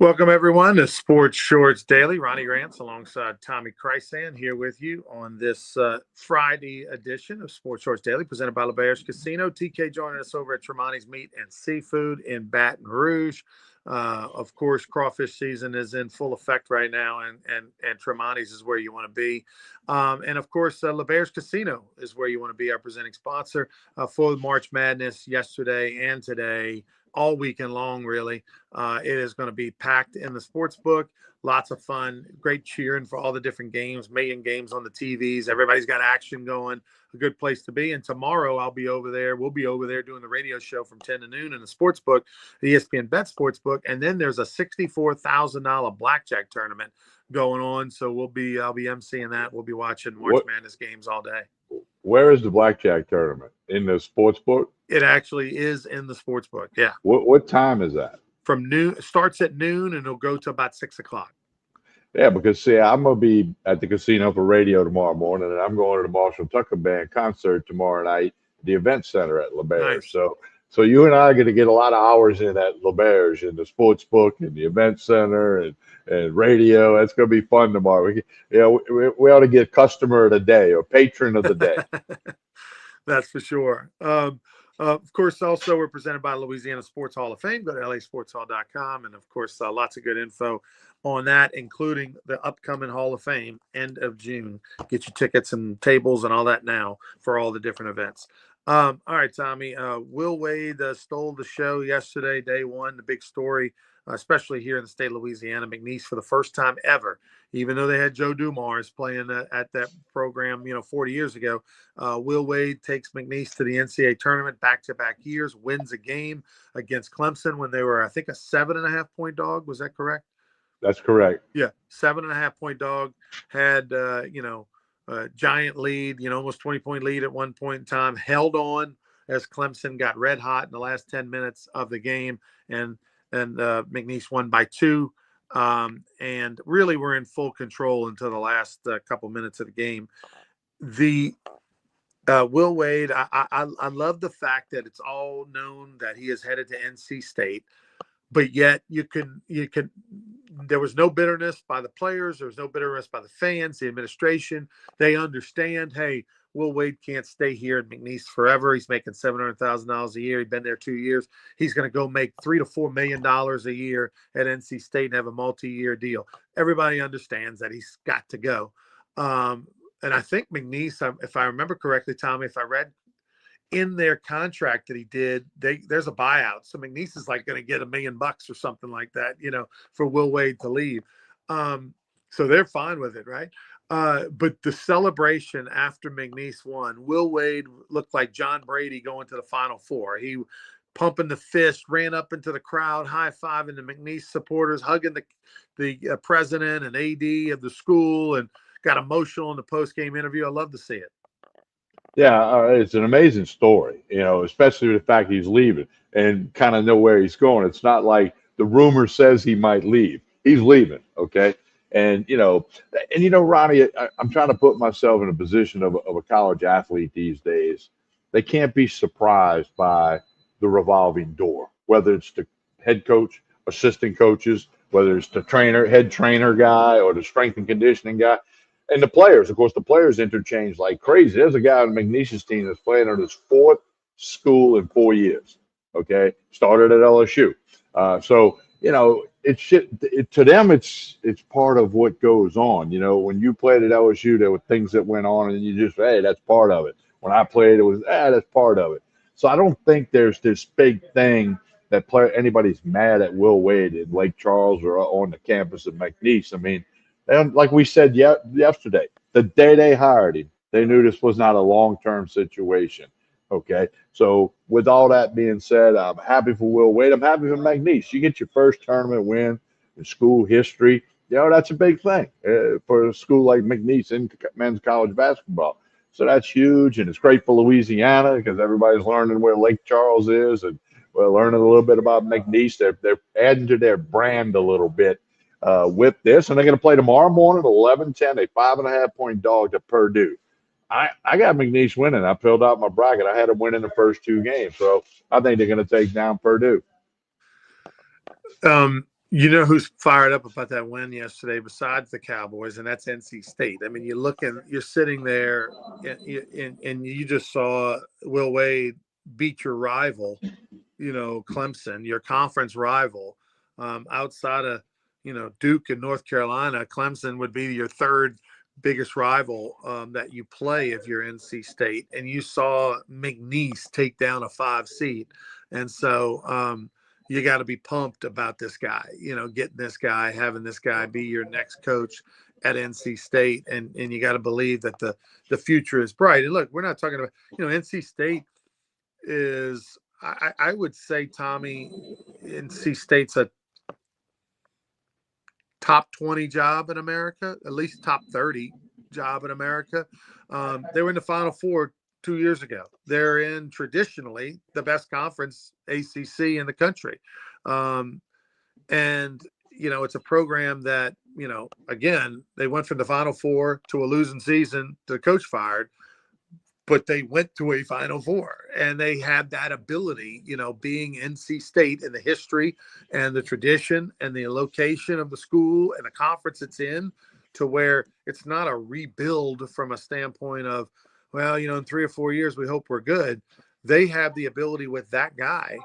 Welcome, everyone, to Sports Shorts Daily. Ronnie Rants alongside Tommy Chrysan here with you on this Friday edition of Sports Shorts Daily, presented by LeBear's Casino. TK joining us over at Tremonti's Meat and Seafood in Baton Rouge. Of course, crawfish season is in full effect right now, and Tremonti's is where you want to be. And, of course, LeBear's Casino is where you want to be, our presenting sponsor for March Madness yesterday and today, all weekend long, really. It is going to be packed in the sports book. Lots of fun, great cheering for all the different games, million games on the TVs. Everybody's got action going, a good place to be. And tomorrow I'll be over there. We'll be over there doing the radio show from 10 to noon in the sports book, the ESPN Bet sports book. And then there's a $64,000 blackjack tournament going on. So I'll be emceeing that. We'll be watching March Madness games all day. Where is the blackjack tournament? In the sports book? It actually is in the sports book. Yeah. What time is that? From noon, it starts at noon and it'll go to about 6 o'clock. Yeah, because see, I'm gonna be at the casino for radio tomorrow morning, and I'm going to the Marshall Tucker Band concert tomorrow night at the event center at LeBear's. Nice. So you and I are gonna get a lot of hours in at LeBear's in the sports book and the event center and radio. That's gonna be fun tomorrow. We ought to get customer of the day or patron of the day. That's for sure. Of course, also we're presented by Louisiana Sports Hall of Fame. Go to lasportshall.com. And, of course, lots of good info on that, including the upcoming Hall of Fame, end of June. Get your tickets and tables and all that now for all the different events. All right, Tommy. Will Wade stole the show yesterday, day one, the big story, especially here in the state of Louisiana. McNeese, for the first time ever, even though they had Joe Dumars playing at that program, 40 years ago, Will Wade takes McNeese to the NCAA tournament back-to-back years, wins a game against Clemson when they were, I think, a 7.5-point dog. Was that correct? That's correct. Yeah, 7.5-point dog, had, giant lead, almost 20-point lead at one point in time, held on as Clemson got red hot in the last 10 minutes of the game, and McNeese won by 2. And really were in full control until the last couple minutes of the game. The Will Wade, I love the fact that it's all known that he is headed to NC State, but yet you can there was no bitterness by the players. There was no bitterness by the fans, the administration. They understand, hey, Will Wade can't stay here at McNeese forever. He's making $700,000 a year. He's been there 2 years. He's going to go make $3 to $4 million a year at NC State and have a multi-year deal. Everybody understands that he's got to go. And I think McNeese, if I remember correctly, Tommy, if I read in their contract that he did, there's a buyout. So McNeese is like going to get $1 million or something like that, for Will Wade to leave. So they're fine with it, right? But the celebration after McNeese won, Will Wade looked like John Brady going to the Final Four. He pumping the fist, ran up into the crowd, high-fiving the McNeese supporters, hugging the president and AD of the school, and got emotional in the post-game interview. I love to see it. Yeah, it's an amazing story, especially the fact he's leaving and kind of know where he's going. It's not like the rumor says he might leave. He's leaving, okay? And Ronnie, I'm trying to put myself in a position of a college athlete these days. They can't be surprised by the revolving door, whether it's the head coach, assistant coaches, whether it's the head trainer guy or the strength and conditioning guy. And the players, of course, the players interchange like crazy. There's a guy on McNeese's team that's playing on his 4th school in 4 years, okay? Started at LSU. To them, it's part of what goes on. When you played at LSU, there were things that went on, and you just, hey, that's part of it. When I played, it was, that's part of it. So I don't think there's this big thing that anybody's mad at Will Wade in Lake Charles or on the campus of McNeese. I mean, and like we said yesterday, the day they hired him, they knew this was not a long-term situation. Okay, so with all that being said, I'm happy for Will Wade. I'm happy for McNeese. You get your first tournament win in school history. That's a big thing for a school like McNeese in men's college basketball. So that's huge, and it's great for Louisiana because everybody's learning where Lake Charles is, and we're learning a little bit about McNeese. They're adding to their brand a little bit with this, and they're going to play tomorrow morning at 11:10, a 5.5-point dog to Purdue. I got McNeese winning. I filled out my bracket. I had them winning the first 2 games, so I think they're going to take down Purdue. You know who's fired up about that win yesterday besides the Cowboys, and that's NC State. I mean, you're sitting there, and you just saw Will Wade beat your rival, Clemson, your conference rival. Outside of, Duke and North Carolina, Clemson would be your third biggest rival that you play if you're NC State. And you saw McNeese take down a 5 seed. And so you got to be pumped about this guy, getting this guy, having this guy be your next coach at NC State. And you got to believe that the future is bright. And look, we're not talking about, NC State is, I would say, Tommy, NC State's a top 20 job in America, at least top 30 job in America. They were in the Final Four 2 years ago. They're in traditionally the best conference, ACC, in the country. And, it's a program that, again, they went from the Final Four to a losing season to the coach fired, but they went to a Final Four, and they had that ability, being NC State, and the history and the tradition and the location of the school and the conference it's in, to where it's not a rebuild from a standpoint of, well, in 3 or 4 years, we hope we're good. They have the ability with that guy,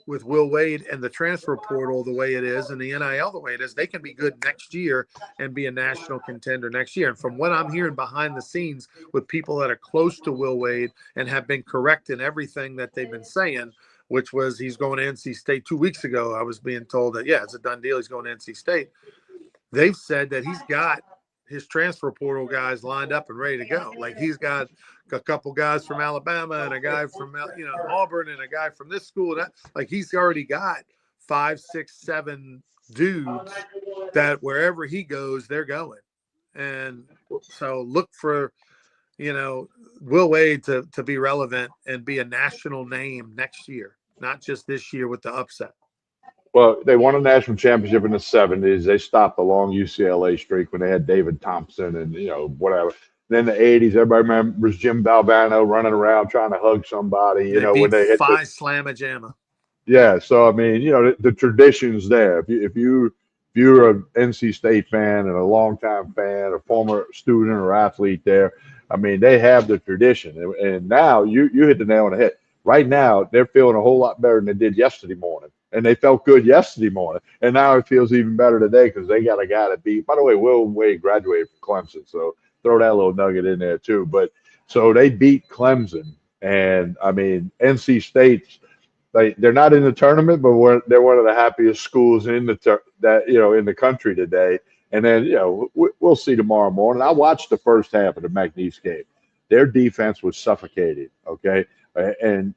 with Will Wade, and the transfer portal the way it is, and the NIL the way it is, they can be good next year and be a national contender next year. And from what I'm hearing behind the scenes with people that are close to Will Wade and have been correct in everything that they've been saying, which was he's going to NC State 2 weeks ago, I was being told that, yeah, it's a done deal. He's going to NC State. They've said that he's got his transfer portal guys lined up and ready to go. Like, he's got a couple guys from Alabama and a guy from, Auburn, and a guy from this school. That, like, he's already got 5, 6, 7 dudes that wherever he goes, they're going. And so look for, Will Wade to be relevant and be a national name next year, not just this year with the upset. Well, they won a national championship in the '70s. They stopped the long UCLA streak when they had David Thompson and whatever. Then the '80s, everybody remembers Jim Valvano running around trying to hug somebody. They When beat they hit the Phi Slamma Jamma. yeah. So I mean, the tradition's there. If you're an NC State fan and a longtime fan, a former student or athlete there, I mean, they have the tradition. And now you hit the nail on the head. Right now, they're feeling a whole lot better than they did yesterday morning. And they felt good yesterday morning. And now it feels even better today because they got a guy to beat. By the way, Will Wade graduated from Clemson. So throw that little nugget in there too. But so they beat Clemson. And I mean, NC State's they're not in the tournament, but they're one of the happiest schools in in the country today. And then we'll see tomorrow morning. I watched the first half of the McNeese game. Their defense was suffocating. Okay, and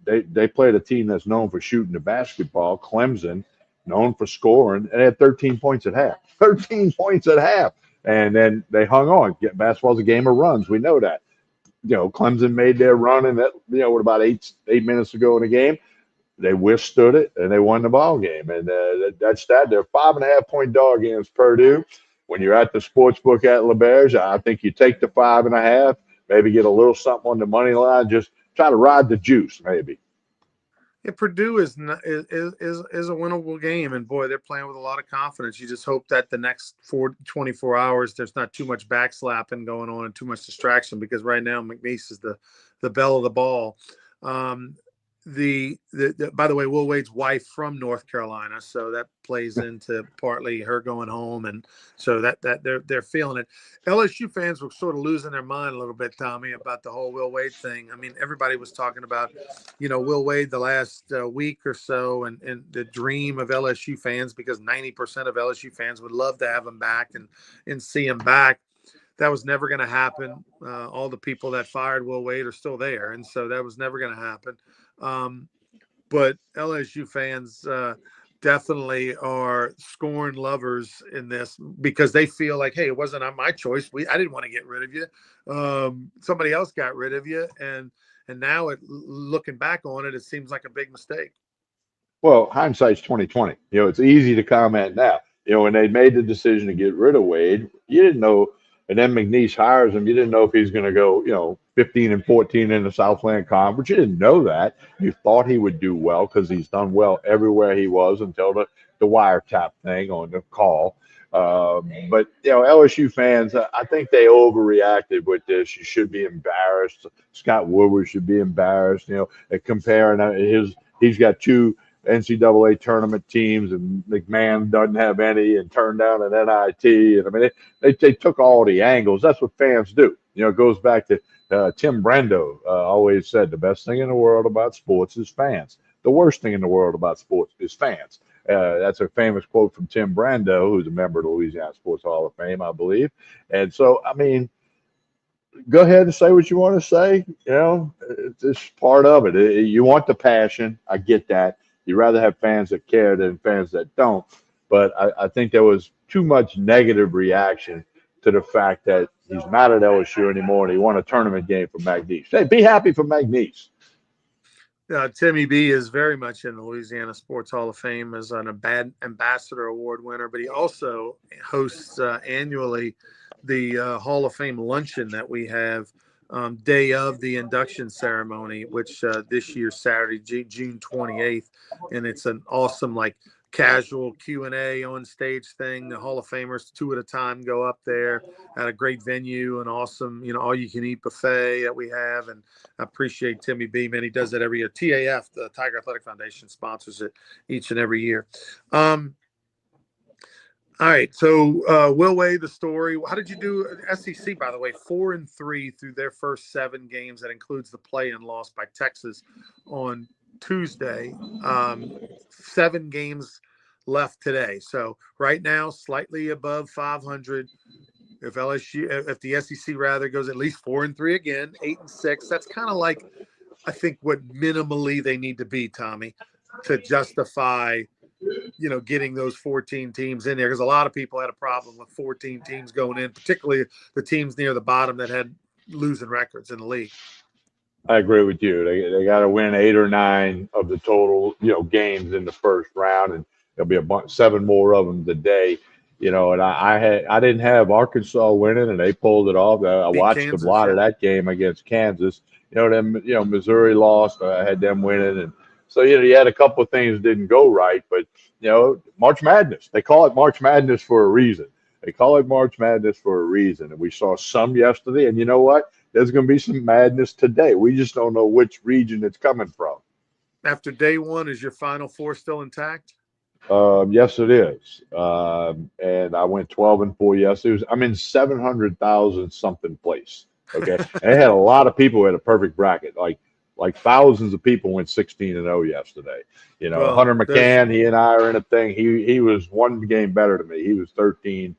they played a team that's known for shooting the basketball. Clemson, known for scoring, and they had 13 points at half. 13 points at half, and then they hung on. Basketball's a game of runs. We know that. Clemson made their run in that, with about 8 minutes to go in the game. They withstood it and they won the ball game. And that's that. They're 5.5 point dog against Purdue. When you're at the sports book at LeBerge, I think you take the 5.5, maybe get a little something on the money line. Just try to ride the juice, maybe. Yeah, Purdue is not, is a winnable game, and boy, they're playing with a lot of confidence. You just hope that the next 24 hours there's not too much backslapping going on and too much distraction, because right now McNeese is the belle of the ball. By the way, Will Wade's wife from North Carolina, so that plays into partly her going home, and so that they're feeling it. LSU fans were sort of losing their mind a little bit, Tommy, about the whole Will Wade thing. I mean, everybody was talking about, Will Wade the last week or so, and the dream of LSU fans, because 90% of LSU fans would love to have him back and see him back. That was never going to happen. All the people that fired Will Wade are still there, and so that was never going to happen. But LSU fans definitely are scorn lovers in this, because they feel like, hey, it wasn't my choice. I didn't want to get rid of you. Somebody else got rid of you, and now looking back on it, it seems like a big mistake. Well, hindsight's 2020. It's easy to comment now. When they made the decision to get rid of Wade, you didn't know, and then McNeese hires him. You didn't know if he's going to go, 15 and 14 in the Southland Conference. You didn't know that. You thought he would do well because he's done well everywhere he was until the wiretap thing on the call. But LSU fans, I think they overreacted with this. You should be embarrassed. Scott Woodward should be embarrassed. Comparing he's got two NCAA tournament teams, and McMahon doesn't have any, and turned down an NIT. And I mean, they took all the angles. That's what fans do. It goes back to Tim Brando always said the best thing in the world about sports is fans. The worst thing in the world about sports is fans. That's a famous quote from Tim Brando, who's a member of the Louisiana Sports Hall of Fame, I believe. And so, I mean, go ahead and say what you want to say. It's part of it. You want the passion. I get that. You'd rather have fans that care than fans that don't. But I think there was too much negative reaction to the fact that he's not at LSU anymore and he won a tournament game for McNeese. Hey, be happy for McNeese. Timmy B is very much in the Louisiana Sports Hall of Fame as an ambassador award winner, but he also hosts annually the Hall of Fame luncheon that we have day of the induction ceremony, which this year Saturday, June 28th, and it's an awesome casual Q&A on stage thing. The Hall of Famers, 2 at a time, go up there at a great venue, an awesome, all you can eat buffet that we have. And I appreciate Timmy B, man. He does that every year. TAF, the Tiger Athletic Foundation, sponsors it each and every year. All right. So Will Wade, the story. How did you do? SEC, by the way, 4-3 through their first 7 games. That includes the play-in loss by Texas on Tuesday. 7 games left today. So right now, slightly above 500. If the SEC rather goes at least 4-3 again, 8-6, that's kind of I think what minimally they need to be, Tommy, to justify getting those 14 teams in there, because a lot of people had a problem with 14 teams going in, particularly the teams near the bottom that had losing records in the league. I agree with you. They got to win 8 or 9 of the total, games in the first round, and there'll be 7 more of them today. And I didn't have Arkansas winning, and they pulled it off. I watched Kansas, a lot of that game against Kansas. Missouri lost. I had them winning, and so you had a couple of things that didn't go right. But March Madness. They call it March Madness for a reason. And we saw some yesterday. And you know what? There's going to be some madness today. We just don't know which region it's coming from. After day 1, is your Final Four still intact? Yes, it is. And I went 12-4 yesterday. I'm in 700,000 something place. Okay, and they had a lot of people who had a perfect bracket. Like thousands of people went 16-0 yesterday. Well, Hunter McCann, he and I are in a thing. He was 1 game better than me. He was 13-3.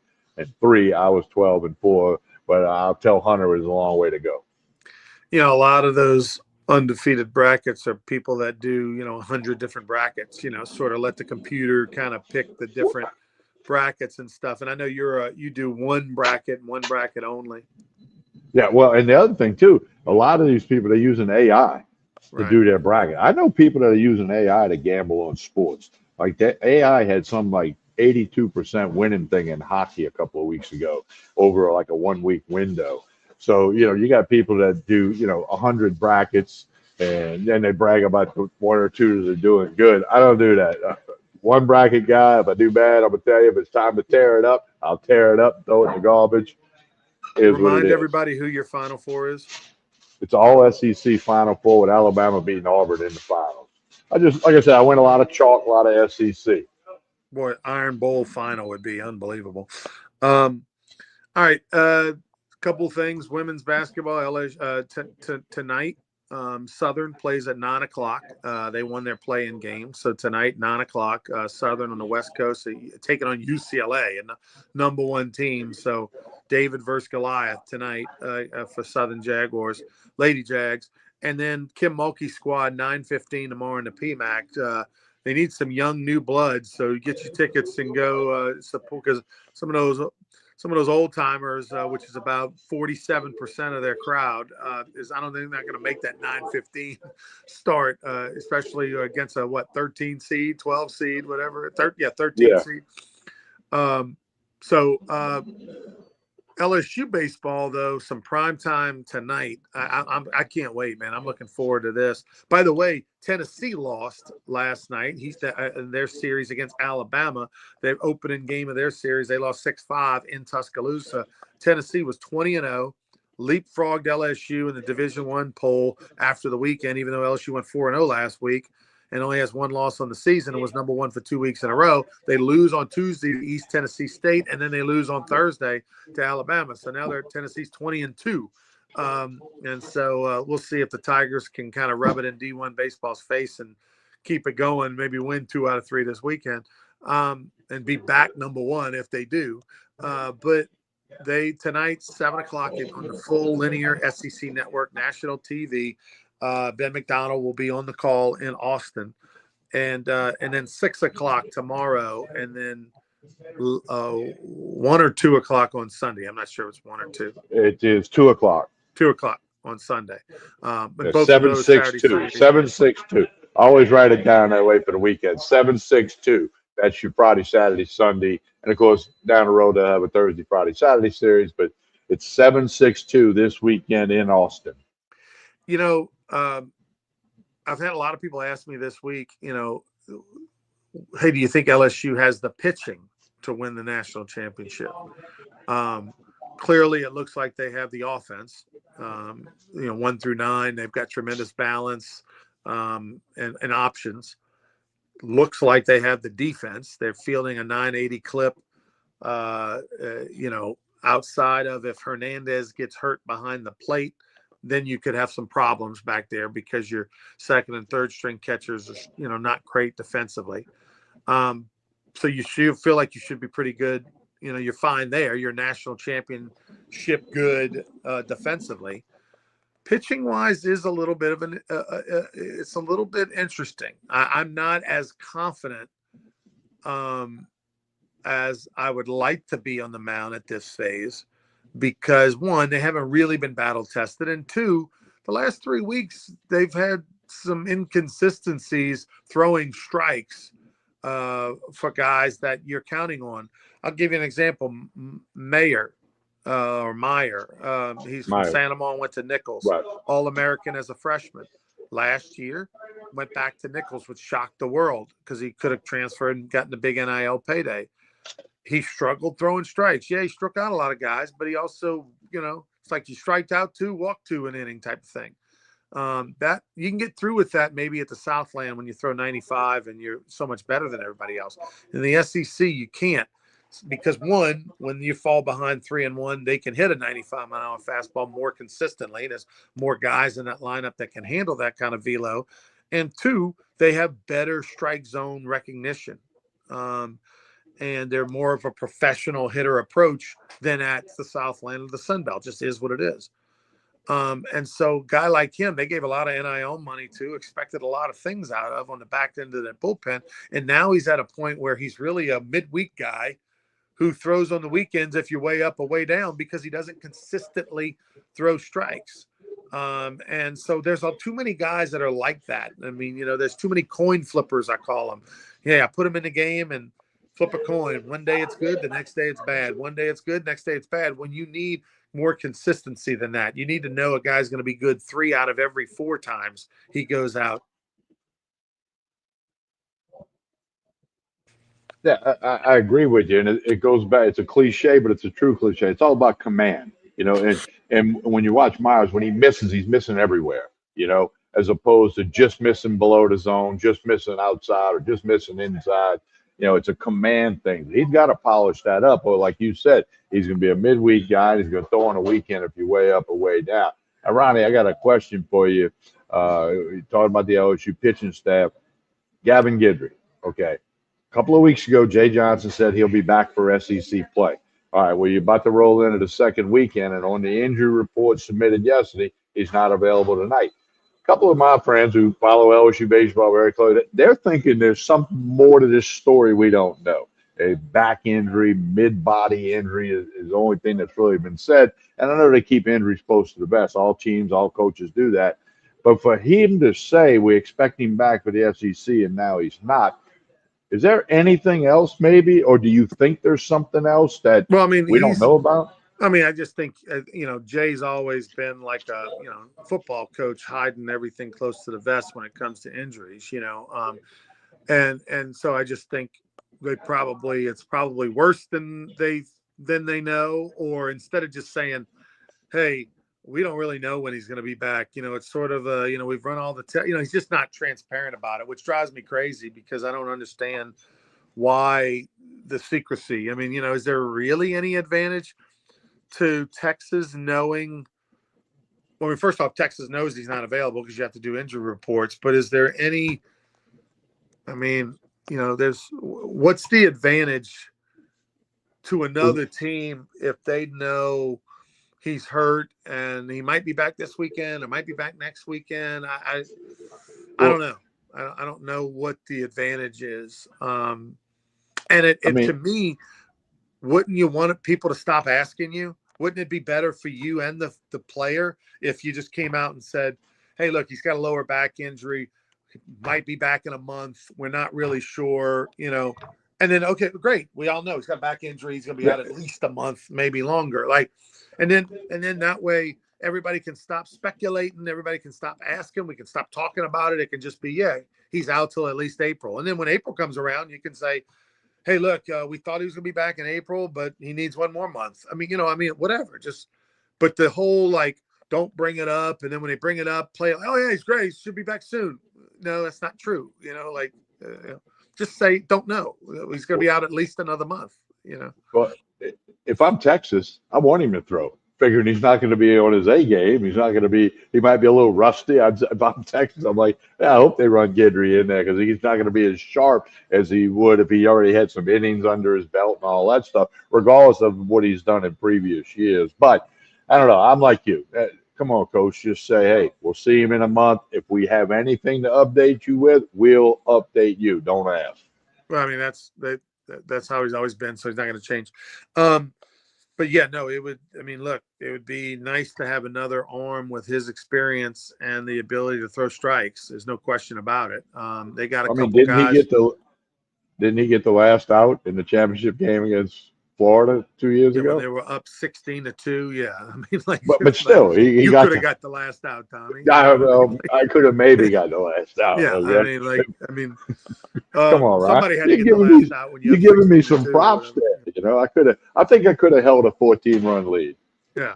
I was 12-4. But I'll tell Hunter it's a long way to go. A lot of those undefeated brackets are people that do 100 different brackets. Sort of let the computer kind of pick the different brackets and stuff. And I know you do one bracket only. Yeah, well, and the other thing too, a lot of these people, they're using AI to do their bracket. I know people that are using AI to gamble on sports. Like that AI had some 82% winning thing in hockey a couple of weeks ago over a 1-week window. So, you got people that do, 100 brackets, and then they brag about the 1 or 2 that are doing good. I don't do that. One bracket guy, if I do bad, I'm going to tell you, if it's time to tear it up, I'll tear it up, throw it in the garbage. Remind everybody who your Final Four is. It's all SEC Final Four with Alabama beating Auburn in the finals. Like I said, I win a lot of chalk, a lot of SEC. Boy, Iron Bowl final would be unbelievable. All right, couple things. Women's basketball, tonight. Southern plays at 9:00. They won their play-in game, so tonight 9:00. Southern on the West Coast taking on UCLA and the number 1 team. So David versus Goliath tonight for Southern Jaguars, Lady Jags, and then Kim Mulkey's squad 9:15 tomorrow in the PMAC. They need some young new blood, so get your tickets and go support, because some of those old timers, which is about 47% of their crowd, I don't think they're going to make that 9:15 start, especially against a 13 seed, 12 seed, whatever, 13 seed. So LSU baseball, though, some prime time tonight. I can't wait, man. I'm looking forward to this. By the way, Tennessee lost last night. In their series against Alabama. Their opening game of their series, they lost 6-5 in Tuscaloosa. Tennessee was 20-0, leapfrogged LSU in the Division I poll after the weekend, even though LSU went 4-0 last week and only has one loss on the season and was number one for 2 weeks in a row. They lose on Tuesday to East Tennessee State, and then they lose on Thursday to Alabama. So now Tennessee's 20-2. And so we'll see if the Tigers can kind of rub it in D1 baseball's face and keep it going, maybe win 2 out of 3 this weekend, and be back number one if they do. But tonight, 7:00 on the full linear SEC network, national TV. Ben McDonald will be on the call in Austin, and then 6:00 tomorrow, and then 1 or 2 o'clock on Sunday. I'm not sure if it's 1 or 2. It is 2 o'clock. 2 o'clock on Sunday. But both 762. 762. Always write it down that way for the weekend. 762. That's your Friday, Saturday, Sunday, and of course down the road they'll have a Thursday, Friday, Saturday series. But it's 762 this weekend in Austin. You know, I've had a lot of people ask me this week, hey, do you think LSU has the pitching to win the national championship? Clearly, it looks like they have the offense. 1 through 9, they've got tremendous balance and options. Looks like they have the defense. They're fielding a 980 clip. Outside of if Hernandez gets hurt behind the plate, then you could have some problems back there because your second and third string catchers are, not great defensively. So you should feel like you should be pretty good. You're fine there. You're national championship good defensively. Pitching wise is a little bit of it's a little bit interesting. I'm not as confident as I would like to be on the mound at this phase. Because 1, they haven't really been battle tested, and 2, the last 3 weeks they've had some inconsistencies throwing strikes for guys that you're counting on. I'll give you an example. Meyer. He's from Santa Monica, went to Nichols, right. All-American as a freshman. Last year, went back to Nichols, which shocked the world because he could have transferred and gotten a big NIL payday. He struggled throwing strikes. Yeah, he struck out a lot of guys, but he also, it's like you striked out 2, walked 2 an inning type of thing. That you can get through with that maybe at the Southland when you throw 95 and you're so much better than everybody else. In the SEC, you can't because 1, when you fall behind 3-1, they can hit a 95-mile-an-hour fastball more consistently. There's more guys in that lineup that can handle that kind of velo. And 2, they have better strike zone recognition. And they're more of a professional hitter approach than at the Southland of the Sun Belt. Just is what it is. And so guy like him, they gave a lot of NIL money to, expected a lot of things out of on the back end of that bullpen. And now he's at a point where he's really a midweek guy who throws on the weekends if you're way up or way down because he doesn't consistently throw strikes. And so there's too many guys that are like that. I mean, there's too many coin flippers, I call them. Yeah, I put them in the game and flip a coin. One day it's good, the next day it's bad. One day it's good, next day it's bad. When you need more consistency than that, you need to know a guy's going to be good 3 out of every 4 times he goes out. Yeah, I agree with you, and it goes back. It's a cliche, but it's a true cliche. It's all about command, And when you watch Myers, when he misses, he's missing everywhere, as opposed to just missing below the zone, just missing outside, or just missing inside. It's a command thing. He's got to polish that up. Or like you said, he's going to be a midweek guy. He's going to throw on a weekend if you're way up or way down. Now, Ronnie, I got a question for you. You're talking about the LSU pitching staff. Gavin Guidry. Okay. A couple of weeks ago, Jay Johnson said he'll be back for SEC play. All right. Well, you're about to roll into the second weekend, and on the injury report submitted yesterday, he's not available tonight. Couple of my friends who follow LSU baseball very closely, they're thinking there's something more to this story we don't know. A back injury, mid-body injury is the only thing that's really been said. And I know they keep injuries close to the vest. All teams, all coaches do that. But for him to say we expect him back for the SEC and now he's not, is there anything else maybe? Or do you think there's something else that we don't know about? I mean, I just think Jay's always been like a football coach, hiding everything close to the vest when it comes to injuries. And so I just think it's probably worse than they know, or instead of just saying, hey, we don't really know when he's going to be back. It's sort of we've run all the he's just not transparent about it, which drives me crazy because I don't understand why the secrecy. I mean, is there really any advantage to Texas knowing? Well, I mean, first off, Texas knows he's not available because you have to do injury reports. But is there any? I mean, there's what's the advantage to another team if they know he's hurt and he might be back this weekend or might be back next weekend? I don't Well, know. I don't know what the advantage is. And I to mean, me, wouldn't you want people to stop asking you? Wouldn't it be better for you and the player if you just came out and said, hey, look, he's got a lower back injury, might be back in a month. We're not really sure. And then, okay, great. We all know he's got a back injury. He's going to be yeah, out at least a month, maybe longer. And then that way everybody can stop speculating. Everybody can stop asking. We can stop talking about it. It can just be, yeah, he's out till at least April. And then when April comes around, you can say, hey, look, we thought he was going to be back in April, but he needs one more month. I mean, whatever. But the whole don't bring it up, and then when they bring it up, play like, oh yeah, he's great, he should be back soon. No, that's not true. Just say don't know. He's going to be out at least another month. well, if I'm Texas, I want him to throw. Figuring he's not going to be on his A game. He's not going to be. He might be a little rusty. If I'm Texas, I'm like, yeah, I hope they run Gidry in there because he's not going to be as sharp as he would if he already had some innings under his belt and all that stuff, regardless of what he's done in previous years. But I don't know. I'm like you. Come on, coach. Just say, hey, we'll see him in a month. If we have anything to update you with, we'll update you. Don't ask. Well, I mean, that's how he's always been, so he's not going to change. Um, but yeah, no, it would. I mean, look, it would be nice to have another arm with his experience and the ability to throw strikes. There's no question about it. They got a I mean, couple guys. didn't he get the last out in the championship game against Florida 2 years Yeah, when ago? they were up 16-2. Yeah, I mean, But still, he you got could have the. got the last out, Tommy. I don't know. I could have maybe got the last out. Yeah, Okay, I mean, come on, Ryan. somebody had to get the last out when you're You up giving me 16 to some two or props whatever. there. I could have. I think I could have held a 14-run lead. Yeah.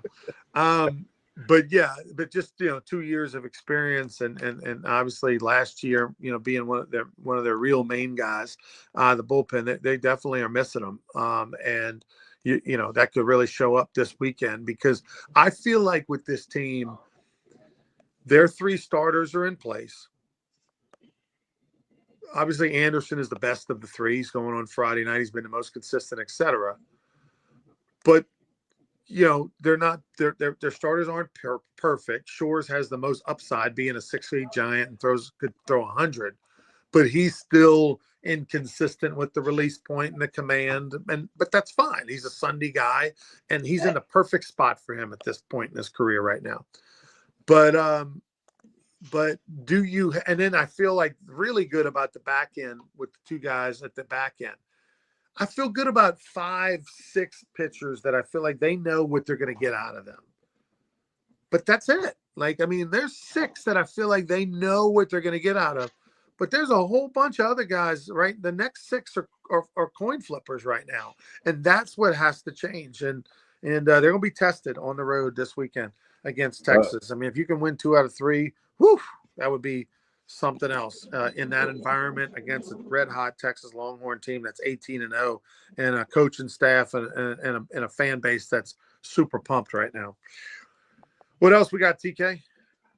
But yeah, but just 2 years of experience and obviously last year, being one of their real main guys, the bullpen, they definitely are missing them. And that could really show up this weekend because I feel like with this team, their three starters are in place. Obviously, Anderson is the best of the three. He's going on Friday night. He's been the most consistent, etc. But they're not their starters aren't perfect. Shores has the most upside, being a 6 feet giant and could throw 100, but he's still inconsistent with the release point and the command. But that's fine. He's a Sunday guy, and he's in the perfect spot for him at this point in his career right now. But do you? And then I feel like really good about the back end with the two guys at the back end. I feel good about 5, 6 pitchers that I feel like they know what they're going to get out of them. But that's it. There's 6 that I feel like they know what they're going to get out of. But there's a whole bunch of other guys, right? The next 6 are coin flippers right now. And that's what has to change. And they're going to be tested on the road this weekend against Uh, Texas. I mean, if you can win 2 out of 3, whew, that would be something else in that environment against a red hot Texas Longhorn team that's 18-0 and a coaching staff and a fan base that's super pumped right now. What else we got, TK?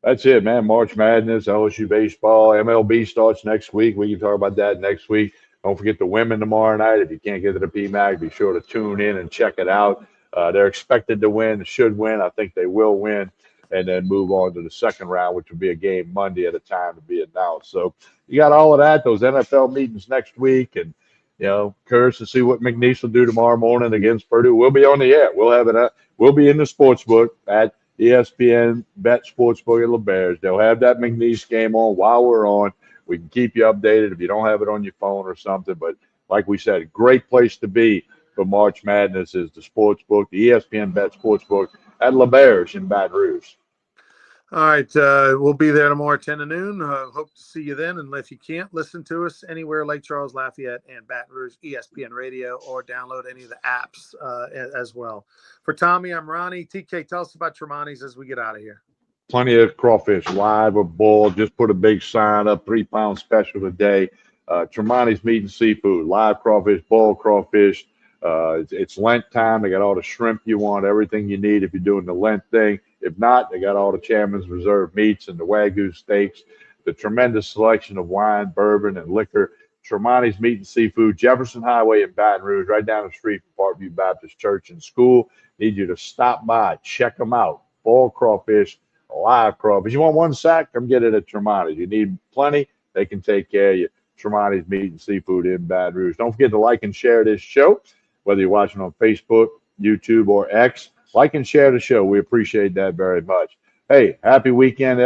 that's it, man. March Madness, LSU baseball, MLB starts next week. We can talk about that next week. Don't forget the women tomorrow night. If you can't get to the PMAC, be sure to tune in and check it out. They're expected to win, should win. I think they will win, and then move on to the second round, which will be a game Monday at a time to be announced. So you got all of that, those NFL meetings next week, and curious to see what McNeese will do tomorrow morning against Purdue. We'll be on the air. We'll have it. We'll be in the sports book at ESPN Bet Sportsbook at LeBears. They'll have that McNeese game on while we're on. We can keep you updated if you don't have it on your phone or something. But like we said, great place to be but March Madness is the sports book, the ESPN Bet sports book at LaBerge in Baton Rouge. All right. We'll be there tomorrow, 10 to noon. Hope to see you then. And if you can't, listen to us anywhere, Lake Charles, Lafayette, and Baton Rouge, ESPN Radio, or download any of the apps as well. For Tommy, I'm Ronnie. TK, tell us about Tremonti's as we get out of here. Plenty of crawfish, live or boiled. Just put a big sign up, 3-pound special today. Tremonti's Meat and Seafood, live crawfish, boiled crawfish. It's Lent time. They got all the shrimp you want, everything you need if you're doing the Lent thing. If not, they got all the Chairman's Reserve meats and the Wagyu steaks, the tremendous selection of wine, bourbon, and liquor. Tremonti's Meat and Seafood, Jefferson Highway in Baton Rouge, right down the street from Parkview Baptist Church and School. Need you to stop by, check them out. Boiled crawfish, live crawfish. You want one sack? Come get it at Tremonti's. You need plenty, they can take care of you. Tremonti's Meat and Seafood in Baton Rouge. Don't forget to like and share this show, whether you're watching on Facebook, YouTube, or X. Like and share the show. We appreciate that very much. Hey, happy weekend, everybody.